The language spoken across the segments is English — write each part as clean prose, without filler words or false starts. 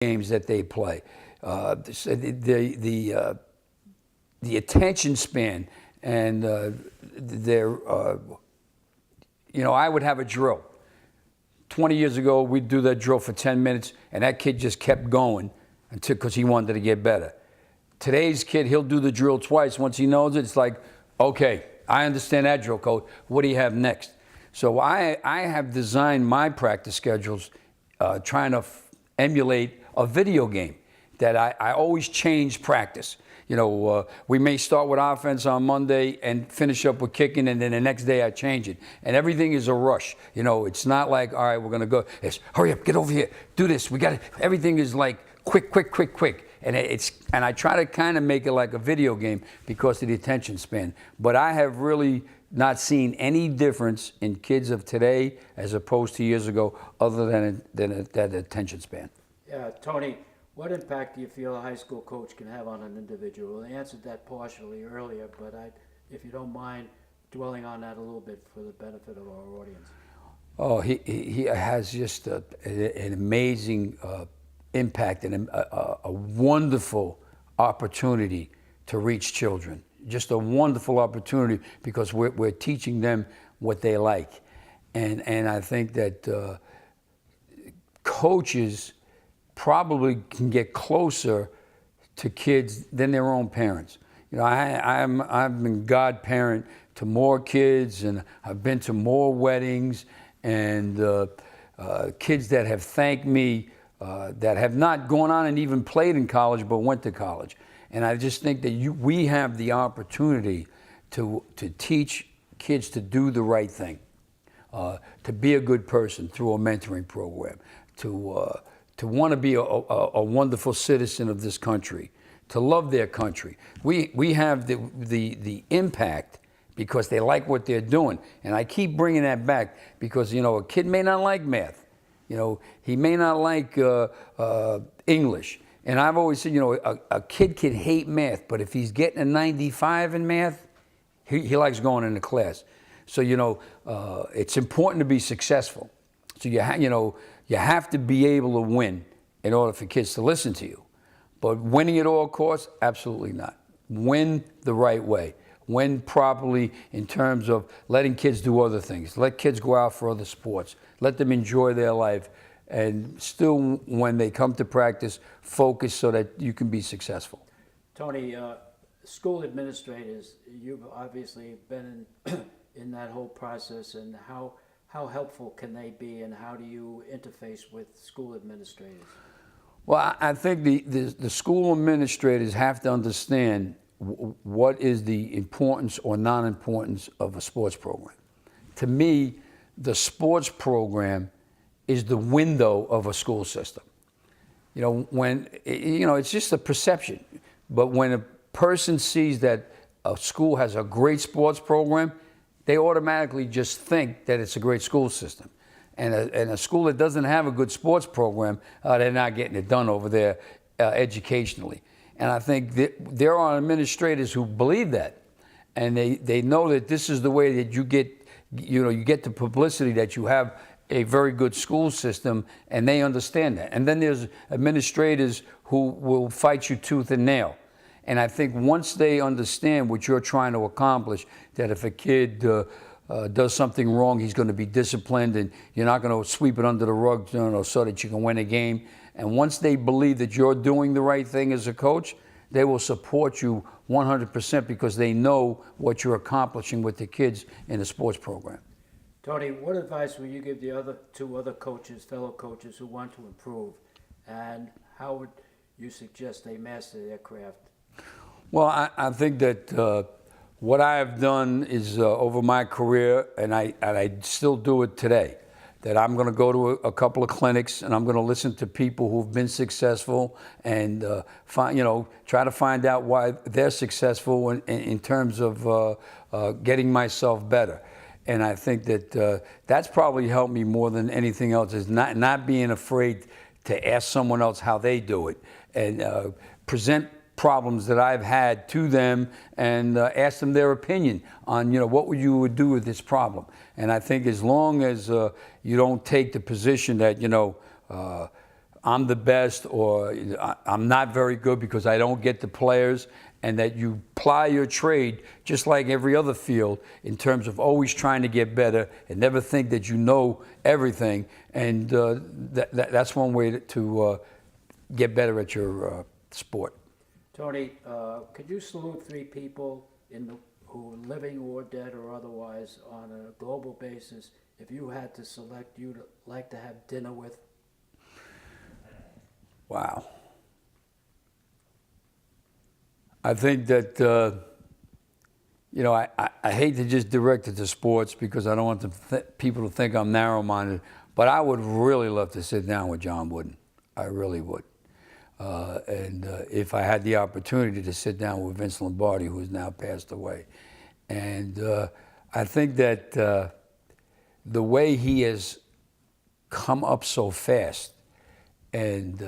games that they play, the attention span, and their, I would have a drill. 20 years ago, we'd do that drill for 10 minutes, and that kid just kept going because he wanted to get better. Today's kid, he'll do the drill twice. Once he knows it, it's like, okay, I understand that drill, coach. What do you have next? So I have designed my practice schedules trying to emulate a video game, that I always change practice. We may start with offense on Monday and finish up with kicking, and then the next day I change it. And everything is a rush. It's not like, all right, we're going to go. It's, hurry up, get over here, do this. We got it. Everything is like quick, quick, quick, quick. And I try to kind of make it like a video game because of the attention span. But I have really not seen any difference in kids of today as opposed to years ago, other than that attention span. Yeah, Tony, what impact do you feel a high school coach can have on an individual? I answered that partially earlier, but if you don't mind dwelling on that a little bit for the benefit of our audience. Oh, he has just an amazing impact and a wonderful opportunity to reach children. Just a wonderful opportunity because we're teaching them what they like. And I think that coaches probably can get closer to kids than their own parents. I've been godparent to more kids, and I've been to more weddings, and kids that have thanked me that have not gone on and even played in college but went to college. And I just think that we have the opportunity to teach kids to do the right thing, to be a good person through a mentoring program, to want to be a wonderful citizen of this country, to love their country. We have the impact because they like what they're doing. And I keep bringing that back because, a kid may not like math. He may not like English. And I've always said, a kid can hate math, but if he's getting a 95 in math, he likes going into class. So, it's important to be successful. So, you have to be able to win in order for kids to listen to you. But winning at all costs, absolutely not. Win the right way. Win properly in terms of letting kids do other things. Let kids go out for other sports. Let them enjoy their life. And still, when they come to practice, focus so that you can be successful. Tony, school administrators, you've obviously been in that whole process, and how helpful can they be, and how do you interface with school administrators? Well, I think the school administrators have to understand what is the importance or non-importance of a sports program. To me, the sports program is the window of a school system. It's just a perception. But when a person sees that a school has a great sports program, they automatically just think that it's a great school system. And a school that doesn't have a good sports program, they're not getting it done over there educationally. And I think that there are administrators who believe that, and they know that this is the way that you get the publicity that you have a very good school system, and they understand that. And then there's administrators who will fight you tooth and nail. And I think once they understand what you're trying to accomplish, that if a kid does something wrong, he's going to be disciplined, and you're not going to sweep it under the rug, so that you can win a game. And once they believe that you're doing the right thing as a coach, they will support you 100% because they know what you're accomplishing with the kids in the sports program. Tony, what advice will you give the two other coaches, fellow coaches who want to improve, and how would you suggest they master their craft? Well, I think that what I have done is over my career, and I still do it today, that I'm going to go to a couple of clinics and I'm going to listen to people who've been successful and try to find out why they're successful in terms of getting myself better. And I think that that's probably helped me more than anything else, is not being afraid to ask someone else how they do it, and present problems that I've had to them and ask them their opinion on, what you would do with this problem. And I think as long as you don't take the position that, I'm the best, or I'm not very good because I don't get the players, and that you ply your trade just like every other field in terms of always trying to get better and never think that you know everything. And that's one way to get better at your sport. Tony, could you salute three people who are living or dead or otherwise on a global basis, if you had to select you'd like to have dinner with? Wow. I think that, I hate to just direct it to sports because I don't want people to think I'm narrow-minded, but I would really love to sit down with John Wooden. I really would. And if I had the opportunity to sit down with Vince Lombardi, who has now passed away. And I think that the way he has come up so fast and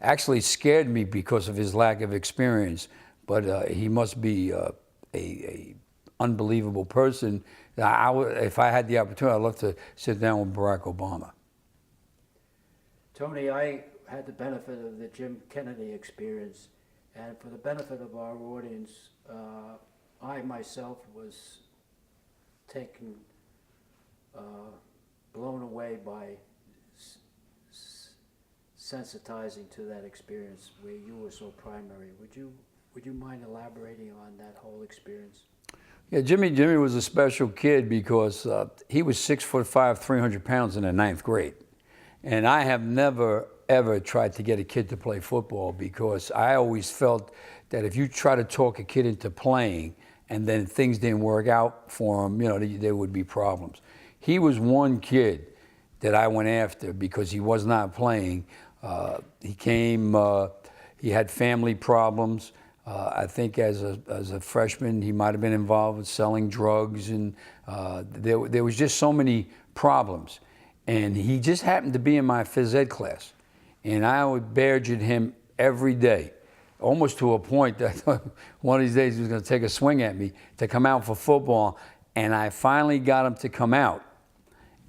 actually scared me because of his lack of experience, but he must be a unbelievable person. If I had the opportunity, I'd love to sit down with Barack Obama. Tony, I had the benefit of the Jim Kennedy experience, and for the benefit of our audience, I myself was taken, blown away by sensitizing to that experience where you were so primary. Would you mind elaborating on that whole experience? Yeah, Jimmy was a special kid because he was 6'5", 300 pounds in the 9th grade. And I have never, ever tried to get a kid to play football because I always felt that if you try to talk a kid into playing and then things didn't work out for him, there would be problems. He was one kid that I went after because he was not playing. He had family problems. I think as a freshman, he might have been involved with selling drugs, and there was just so many problems. And he just happened to be in my phys ed class. And I would badger him every day, almost to a point that one of these days he was going to take a swing at me to come out for football. And I finally got him to come out.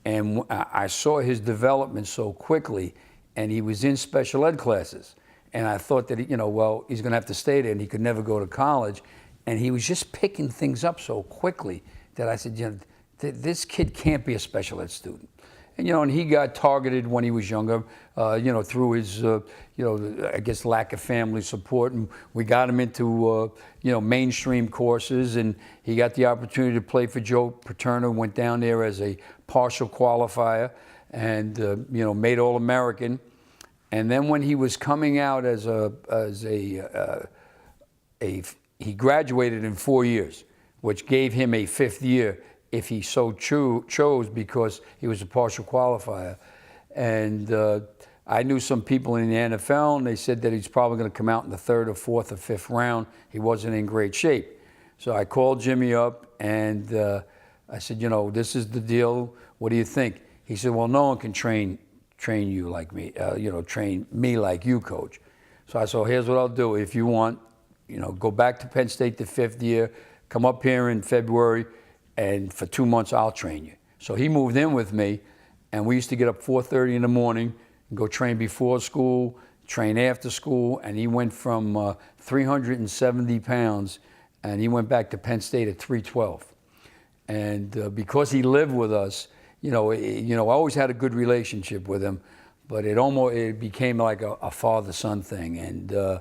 And I saw his development so quickly, and he was in special ed classes. And I thought that, he's going to have to stay there, and he could never go to college. And he was just picking things up so quickly that I said, this kid can't be a special ed student. And, and he got targeted when he was younger, through his, I guess, lack of family support. And we got him into, mainstream courses. And he got the opportunity to play for Joe Paterno, went down there as a partial qualifier and, made All-American. And then when he was coming out he graduated in 4 years, which gave him a 5th year if he so chose, because he was a partial qualifier. And I knew some people in the NFL, and they said that he's probably going to come out in the 3rd or 4th or 5th round. He wasn't in great shape. So I called Jimmy up, and I said, this is the deal. What do you think? He said, well, no one can train you like me, train me like you, coach. So I said, here's what I'll do. If you want, go back to Penn State the 5th year, come up here in February, and for 2 months, I'll train you. So he moved in with me, and we used to get up 4:30 in the morning and go train before school, train after school, and he went from 370 pounds, and he went back to Penn State at 312. And because he lived with us, I always had a good relationship with him, but it became like a father-son thing. And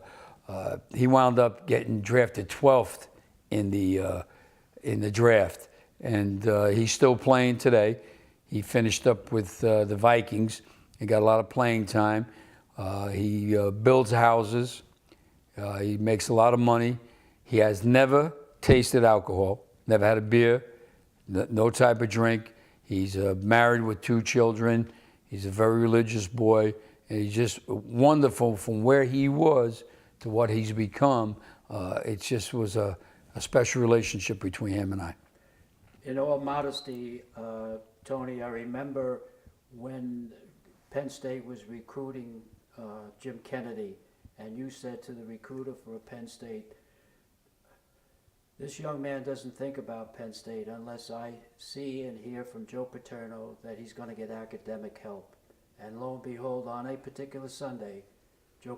he wound up getting drafted 12th in the draft. And he's still playing today. He finished up with the Vikings. He got a lot of playing time. He builds houses. He makes a lot of money. He has never tasted alcohol, never had a beer, no type of drink. He's married with 2 children. He's a very religious boy. And he's just wonderful from where he was to what he's become. It just was a special relationship between him and I. In all modesty, Tony, I remember when Penn State was recruiting Jim Kennedy, and you said to the recruiter for Penn State, this young man doesn't think about Penn State unless I see and hear from Joe Paterno that he's going to get academic help. And lo and behold, on a particular Sunday, Joe